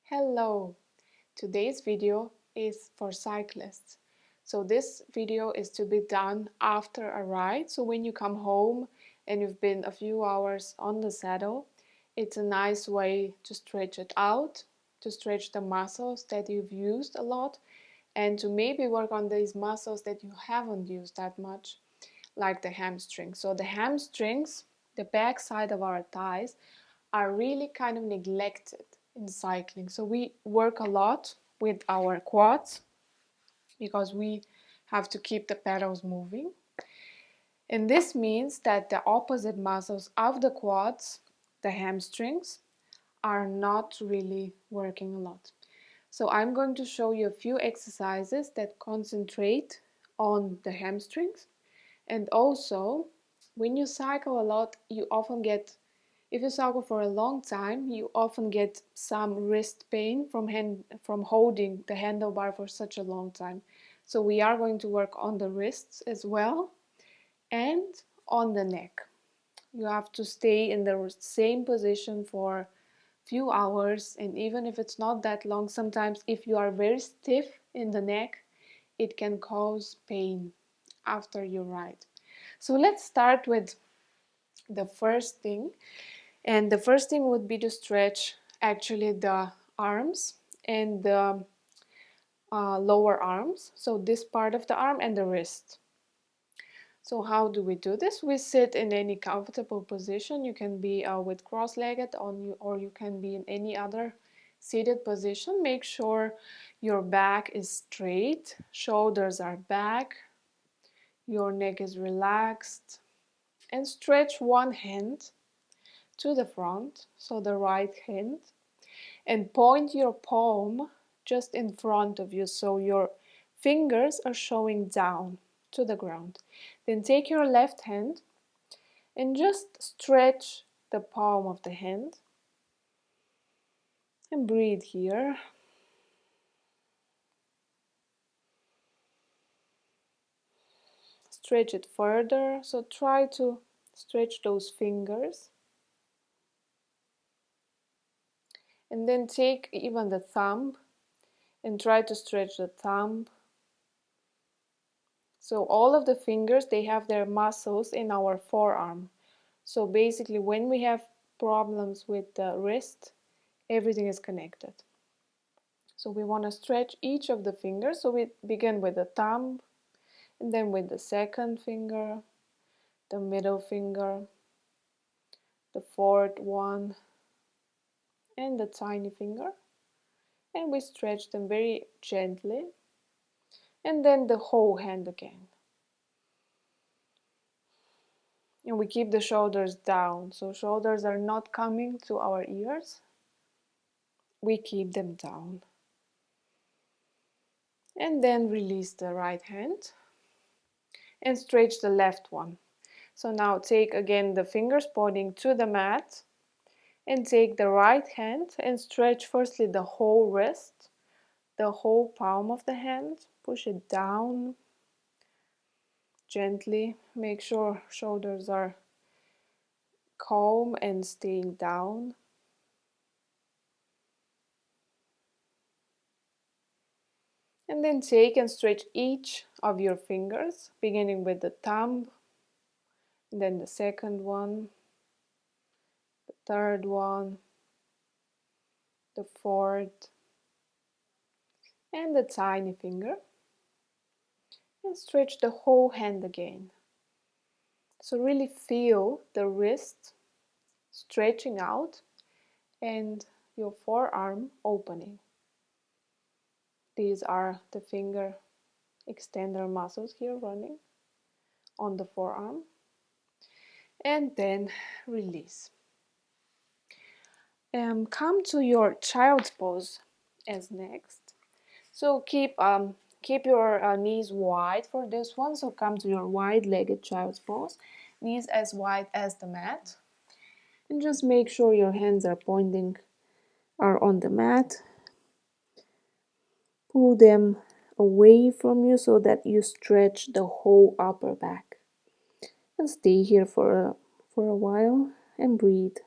Hello! Today's video is for cyclists. So this video is to be done after a ride. So when you come home and you've been a few hours on the saddle, it's a nice way to stretch it out, to stretch the muscles that you've used a lot, and to maybe work on these muscles that you haven't used that much, like the hamstrings. So the hamstrings, the back side of our thighs, are really kind of neglected in cycling. So we work a lot with our quads because we have to keep the pedals moving. And this means that the opposite muscles of the quads, the hamstrings, are not really working a lot. So I'm going to show you a few exercises that concentrate on the hamstrings. And also, when you cycle a lot, if you cycle for a long time, you often get some wrist pain from holding the handlebar for such a long time. So we are going to work on the wrists as well and on the neck. You have to stay in the same position for a few hours, and even if it's not that long, sometimes if you are very stiff in the neck, it can cause pain after your ride. So let's start with the first thing. And the first thing would be to stretch actually the arms and the lower arms. So this part of the arm and the wrist. So how do we do this? We sit in any comfortable position. You can be with cross-legged or you can be in any other seated position. Make sure your back is straight, shoulders are back, your neck is relaxed, and stretch one hand to the front, so the right hand, and point your palm just in front of you so your fingers are showing down to the ground. Then take your left hand and just stretch the palm of the hand and breathe here. Stretch it further, so try to stretch those fingers. And then take even the thumb and try to stretch the thumb. So all of the fingers, they have their muscles in our forearm. So basically when we have problems with the wrist, everything is connected. So we want to stretch each of the fingers. So we begin with the thumb, and then with the second finger, the middle finger, the fourth one, and the tiny finger. And we stretch them very gently. And then the whole hand again. And we keep the shoulders down. So shoulders are not coming to our ears. We keep them down. And then release the right hand and stretch the left one. So now take again the fingers pointing to the mat and take the right hand and stretch firstly the whole wrist, the whole palm of the hand. Push it down gently. Make sure shoulders are calm and staying down. And then take and stretch each of your fingers, beginning with the thumb, then the second one, the third one, the fourth, and the tiny finger. And stretch the whole hand again. So really feel the wrist stretching out and your forearm opening. These are the finger extender muscles here running on the forearm. And then release. Come to your child's pose as next. So keep your knees wide for this one. So come to your wide-legged child's pose, knees as wide as the mat, and just make sure your hands are on the mat. Pull them away from you so that you stretch the whole upper back, and stay here for a while and breathe.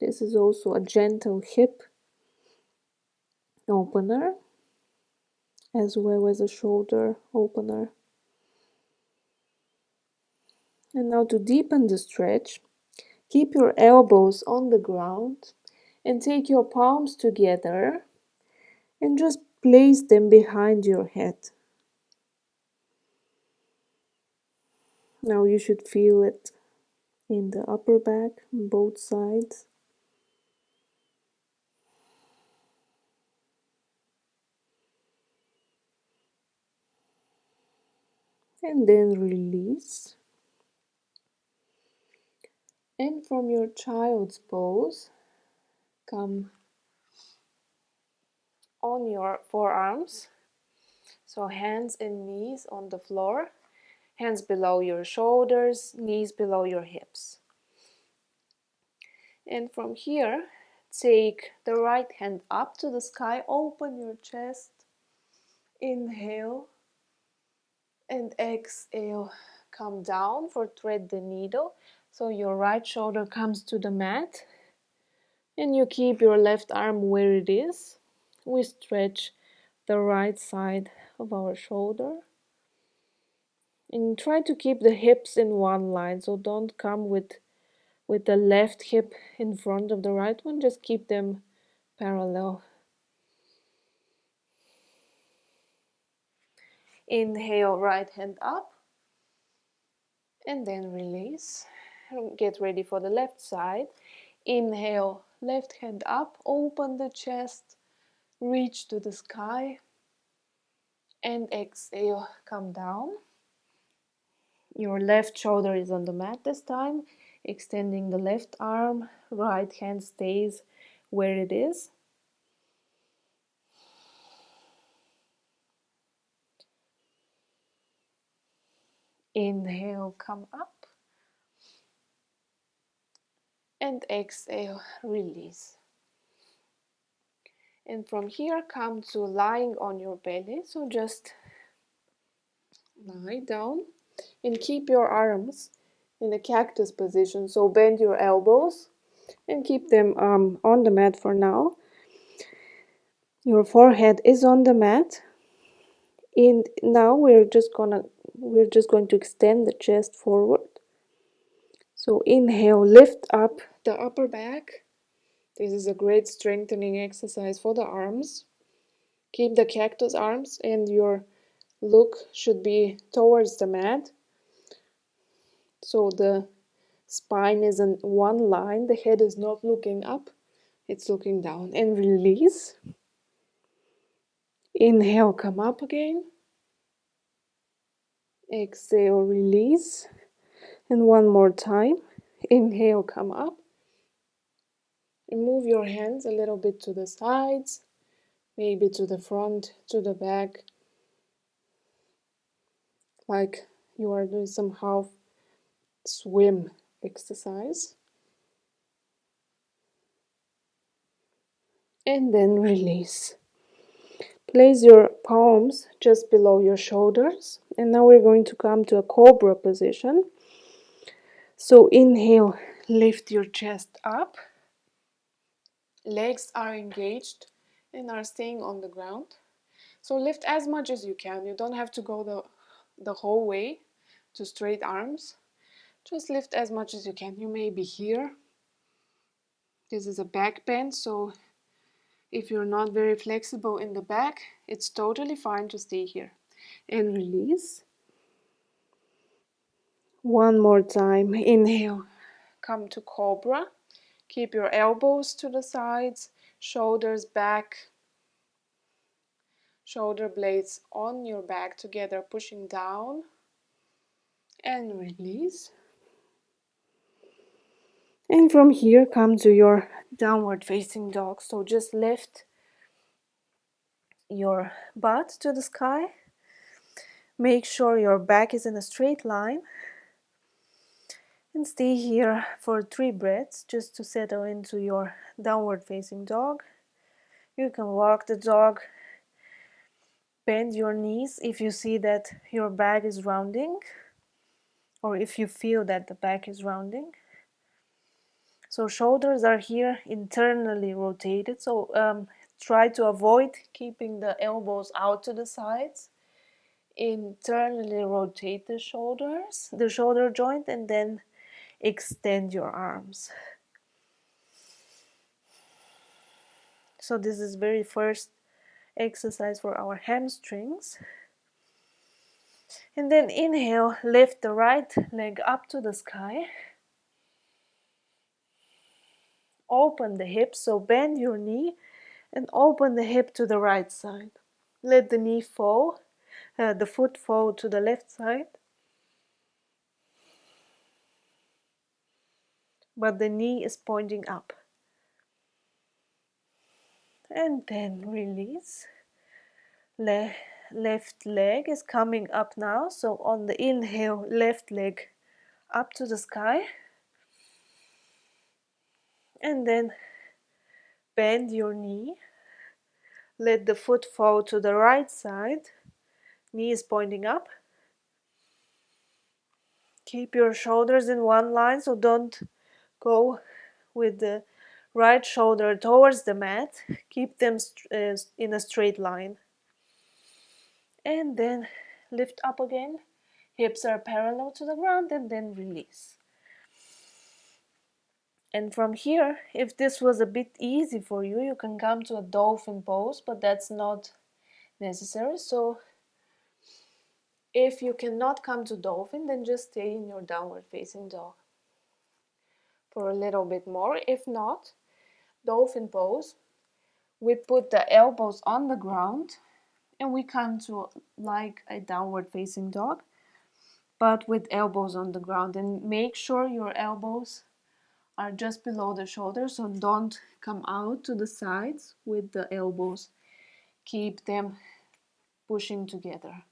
This is also a gentle hip opener, as well as a shoulder opener. And now to deepen the stretch, keep your elbows on the ground and take your palms together and just place them behind your head. Now you should feel it in the upper back on both sides. And then release. And from your child's pose, come on your forearms. So hands and knees on the floor, hands below your shoulders, knees below your hips. And from here, take the right hand up to the sky, open your chest, inhale, and exhale, come down for thread the needle. So your right shoulder comes to the mat, and you keep your left arm where it is. We stretch the right side of our shoulder. And try to keep the hips in one line, so don't come with the left hip in front of the right one, just keep them parallel. Inhale, right hand up, and then release. Get ready for the left side. Inhale, left hand up, open the chest, reach to the sky, and exhale, come down. Your left shoulder is on the mat this time, extending the left arm, right hand stays where it is. Inhale, come up, and exhale, release. And from here, come to lying on your belly. So just lie down and keep your arms in a cactus position. So bend your elbows and keep them on the mat for now. Your forehead is on the mat. And now we're just going to extend the chest forward. So inhale, lift up the upper back. This is a great strengthening exercise for the arms. Keep the cactus arms and your look should be towards the mat. So the spine is in one line, the head is not looking up, it's looking down. And release. Inhale, come up again. Exhale, release. And one more time. Inhale, come up. And move your hands a little bit to the sides, maybe to the front, to the back, like you are doing some half swim exercise. And then release. Place your palms just below your shoulders. And now we're going to come to a Cobra position. So inhale, lift your chest up. Legs are engaged and are staying on the ground. So lift as much as you can. You don't have to go the whole way to straight arms. Just lift as much as you can. You may be here. This is a back bend, so if you're not very flexible in the back, it's totally fine to stay here. And release. One more time. Inhale. Come to Cobra. Keep your elbows to the sides, shoulders back, shoulder blades on your back together, pushing down. And release. And from here, come to your downward facing dog. So just lift your butt to the sky. Make sure your back is in a straight line. And stay here for 3 breaths just to settle into your downward facing dog. You can walk the dog, bend your knees if you see that your back is rounding, or if you feel that the back is rounding. So shoulders are here internally rotated. So try to avoid keeping the elbows out to the sides. Internally rotate the shoulders, the shoulder joint, and then extend your arms. So this is very first exercise for our hamstrings. And then inhale, lift the right leg up to the sky. Open the hips, so bend your knee and open the hip to the right side. Let the knee fall, the foot fall to the left side. But the knee is pointing up. And then release. Left leg is coming up now. So on the inhale, left leg up to the sky. And then bend your knee. Let the foot fall to the right side. Knee is pointing up. Keep your shoulders in one line, so don't go with the right shoulder towards the mat. Keep them in a straight line. And then lift up again. Hips are parallel to the ground, and then release. And from here, if this was a bit easy for you, you can come to a dolphin pose, but that's not necessary. So if you cannot come to dolphin, then just stay in your downward facing dog for a little bit more. If not, dolphin pose, we put the elbows on the ground and we come to like a downward facing dog, but with elbows on the ground. And make sure your elbows are just below the shoulders, so don't come out to the sides with the elbows. Keep them pushing together.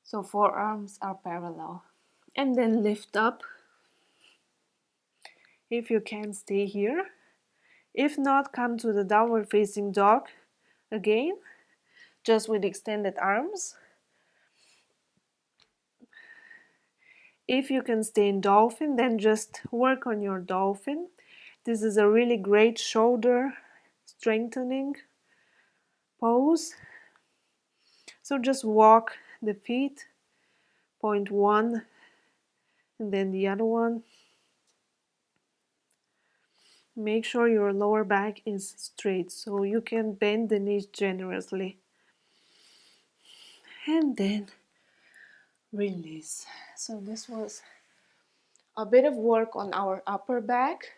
So forearms are parallel. And then lift up. If you can, stay here. If not, come to the downward facing dog again, just with extended arms. If you can stay in dolphin, then just work on your dolphin. This is a really great shoulder strengthening pose. So just walk the feet, point one and then the other one. Make sure your lower back is straight so you can bend the knees generously. And then release. So this was a bit of work on our upper back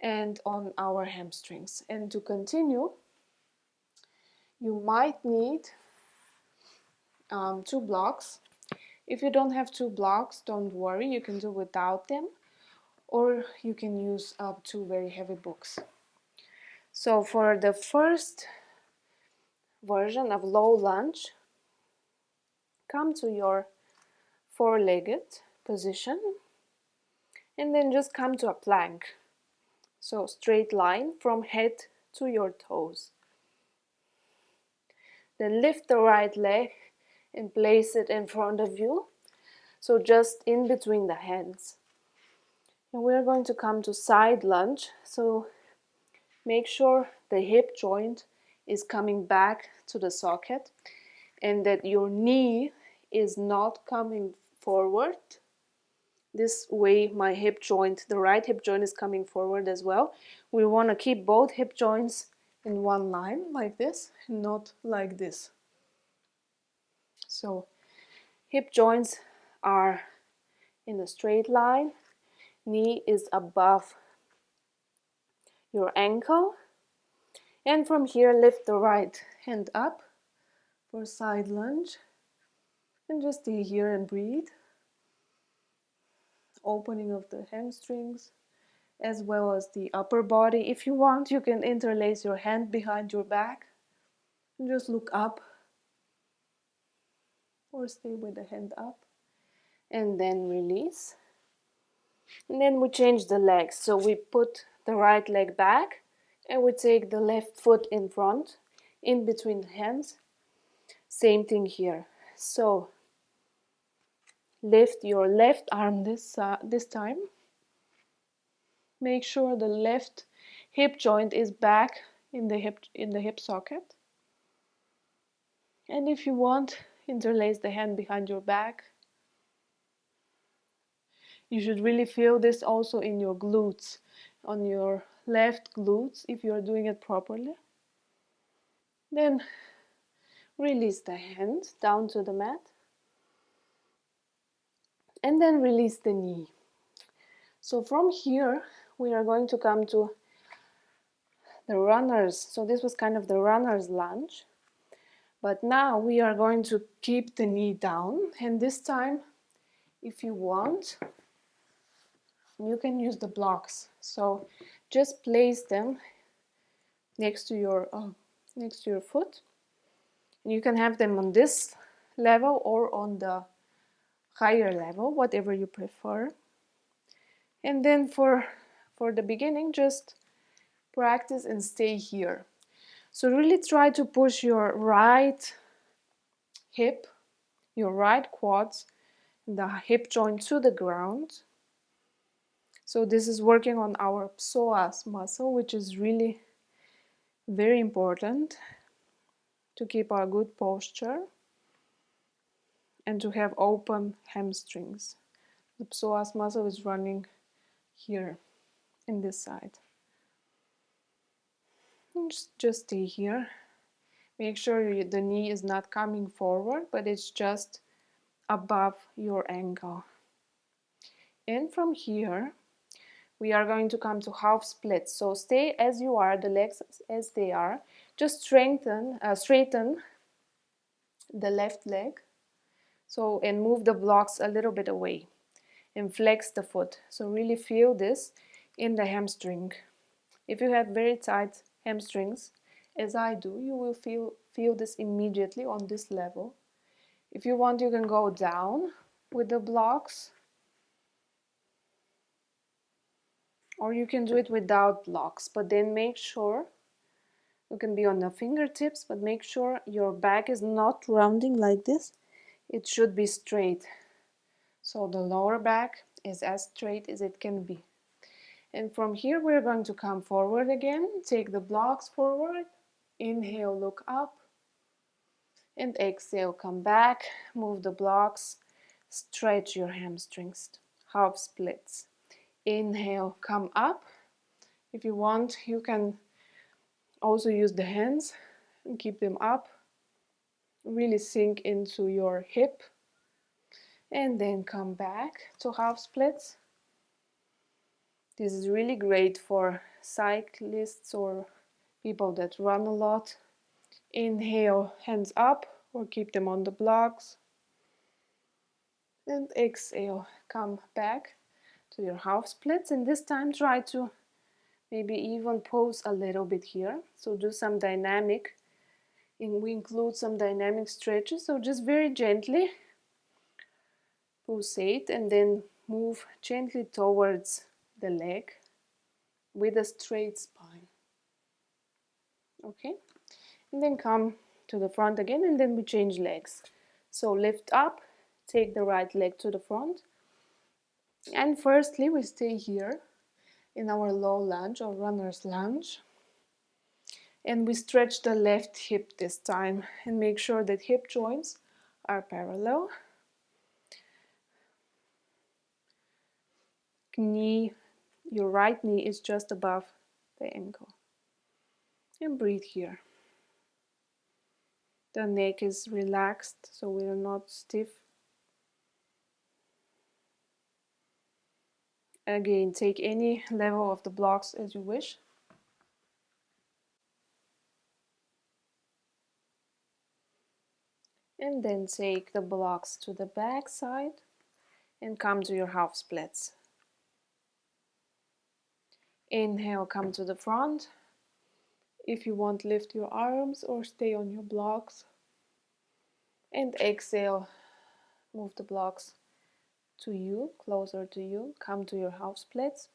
and on our hamstrings. And to continue, you might need 2 blocks. If you don't have 2 blocks, don't worry, you can do without them, or you can use 2 very heavy books. So for the first version of low lunge, come to your four-legged position and then just come to a plank. So straight line from head to your toes. Then lift the right leg and place it in front of you, so just in between the hands. And we're going to come to side lunge, so make sure the hip joint is coming back to the socket and that your knee is not coming forward. This way my hip joint, the right hip joint, is coming forward as well. We want to keep both hip joints in one line like this, not like this. So hip joints are in a straight line, knee is above your ankle, and from here lift the right hand up for side lunge and just stay here and breathe. Opening of the hamstrings as well as the upper body. If you want, you can interlace your hand behind your back and just look up, or stay with the hand up and then release. And then we change the legs, so we put the right leg back and we take the left foot in front, in between the hands. Same thing here. So lift your left arm this time Make sure the left hip joint is back in the hip socket. And if you want, interlace the hand behind your back. You should really feel this also in your glutes, on your left glutes, if you're doing it properly. Then release the hand down to the mat. And then release the knee. So from here, we are going to come to the runner's. So this was kind of the runner's lunge. But now we are going to keep the knee down. And this time, if you want, you can use the blocks. So just place them next to your foot. And you can have them on this level or on the higher level, whatever you prefer. And then for the beginning, just practice and stay here. So really try to push your right hip, your right quads, the hip joint to the ground. So this is working on our psoas muscle, which is really very important to keep our good posture and to have open hamstrings. The psoas muscle is running here in this side. And just stay here. Make sure the knee is not coming forward, but it's just above your ankle. And from here, we are going to come to half splits. So stay as you are, the legs as they are. Just straighten the left leg. So, and move the blocks a little bit away. And flex the foot. So really feel this in the hamstring. If you have very tight hamstrings, as I do, you will feel this immediately on this level. If you want, you can go down with the blocks, or you can do it without blocks, but then make sure you can be on the fingertips, but make sure your back is not rounding like this. It should be straight. So the lower back is as straight as it can be. And from here, we're going to come forward again. Take the blocks forward. Inhale, look up. And exhale, come back. Move the blocks. Stretch your hamstrings. Half splits. Inhale, come up. If you want, you can also use the hands and keep them up. Really sink into your hip. And then come back to half splits. This is really great for cyclists or people that run a lot. Inhale, hands up, or keep them on the blocks. And exhale, come back to your half splits. And this time try to maybe even pose a little bit here. So do some dynamic, and we include some dynamic stretches. So just very gently pulsate and then move gently towards the leg with a straight spine. Okay, and then come to the front again, and then we change legs. So lift up, take the right leg to the front, and firstly we stay here in our low lunge or runner's lunge, and we stretch the left hip this time and make sure that hip joints are parallel. Knee, your right knee is just above the ankle. And breathe here. The neck is relaxed, so we are not stiff. Again, take any level of the blocks as you wish. And then take the blocks to the back side and come to your half splits. Inhale, come to the front. If you want, lift your arms or stay on your blocks. And exhale, move the blocks to you, closer to you. Come to your half splits.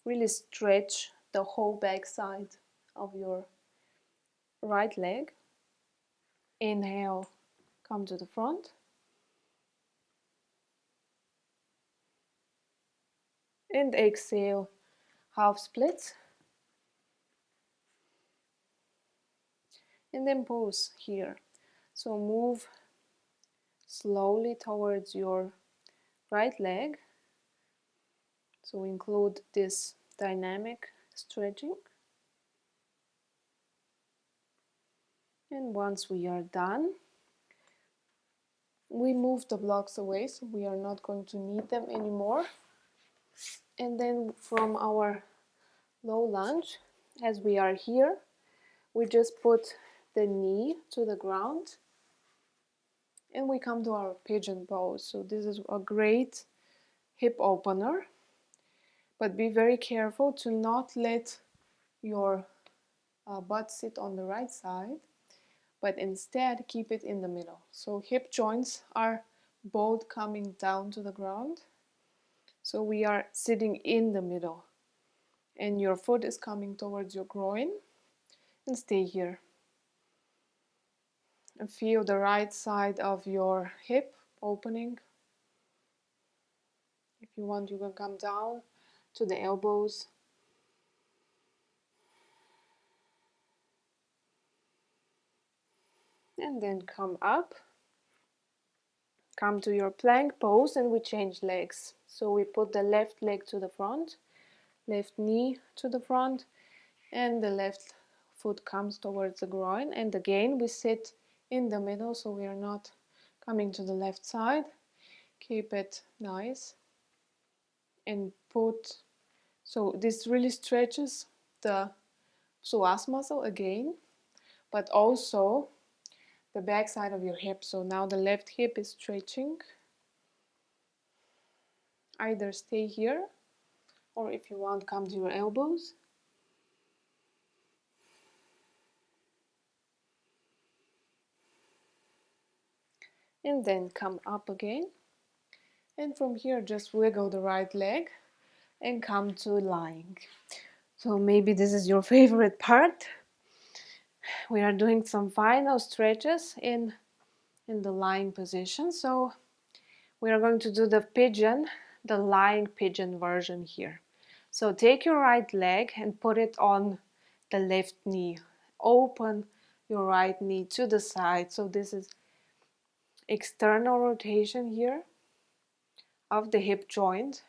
Really stretch the whole back side of your right leg. Inhale, come to the front. And exhale, half splits. And then pose here. So move slowly towards your right leg. So include this dynamic stretching. And once we are done, we move the blocks away, so we are not going to need them anymore. And then from our low lunge, as we are here, we just put the knee to the ground and we come to our pigeon pose. So this is a great hip opener, but be very careful to not let your butt sit on the right side, but instead keep it in the middle. So hip joints are both coming down to the ground. So we are sitting in the middle and your foot is coming towards your groin, and stay here. And feel the right side of your hip opening. If you want, you can come down to the elbows. And then come up. Come to your plank pose and we change legs. So we put the left leg to the front, left knee to the front, and the left foot comes towards the groin. And again, we sit in the middle, so we are not coming to the left side. Keep it nice. And put, so this really stretches the psoas muscle again, but also the back side of your hip. So now the left hip is stretching. Either stay here, or if you want, come to your elbows. And then come up again. And from here, just wiggle the right leg and come to lying. So maybe this is your favorite part. We are doing some final stretches in the lying position. So we are going to do the lying pigeon version here. So take your right leg and put it on the left knee. Open your right knee to the side. So this is external rotation here of the hip joint.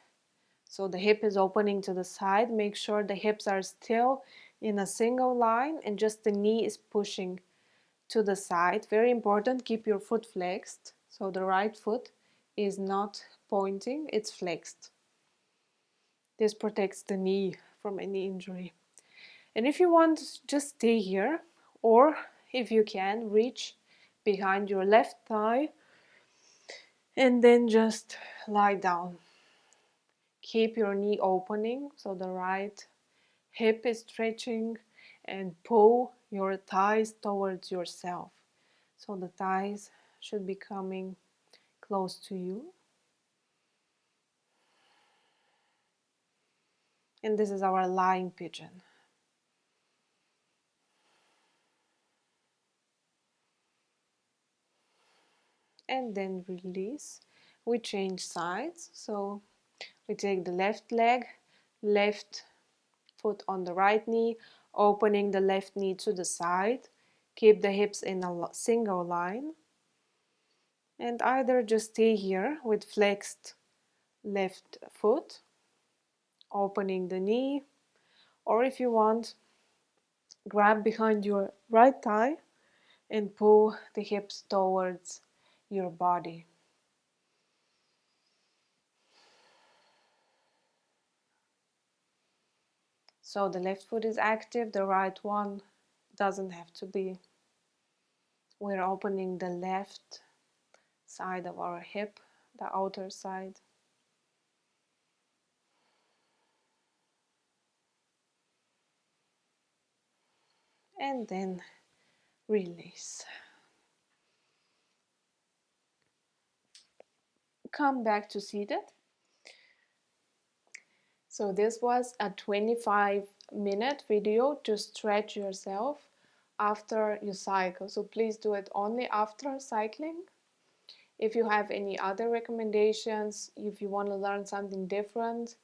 So the hip is opening to the side. Make sure the hips are still in a single line and just the knee is pushing to the side. Very important, keep your foot flexed. So the right foot is not pointing, it's flexed. This protects the knee from any injury. And if you want, just stay here, or if you can, reach behind your left thigh and then just lie down. Keep your knee opening, so the right hip is stretching, and pull your thighs towards yourself. So the thighs should be coming close to you. And this is our lying pigeon. And then release. We change sides. So we take the left leg, left foot on the right knee, opening the left knee to the side. Keep the hips in a single line. And either just stay here with flexed left foot, opening the knee, or if you want, grab behind your right thigh and pull the hips towards your body. So the left foot is active, the right one doesn't have to be. We're opening the left side of our hip, the outer side. And then release. Come back to seated. So this was a 25-minute video to stretch yourself after you cycle. So please do it only after cycling. If you have any other recommendations, if you want to learn something different,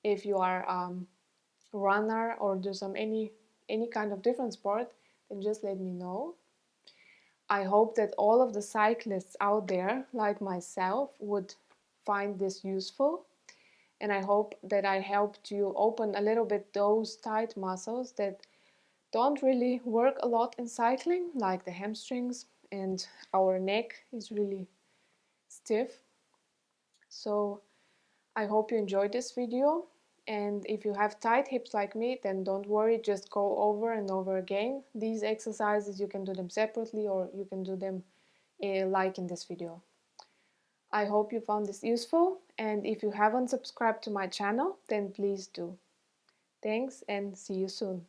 if you are runner or do some any kind of different sport, then just let me know. I hope that all of the cyclists out there, like myself, would find this useful. And I hope that I helped you open a little bit those tight muscles that don't really work a lot in cycling, like the hamstrings, and our neck is really stiff. So I hope you enjoyed this video. And if you have tight hips like me, then don't worry, just go over and over again. These exercises, you can do them separately or you can do them like in this video. I hope you found this useful, and if you haven't subscribed to my channel, then please do. Thanks and see you soon.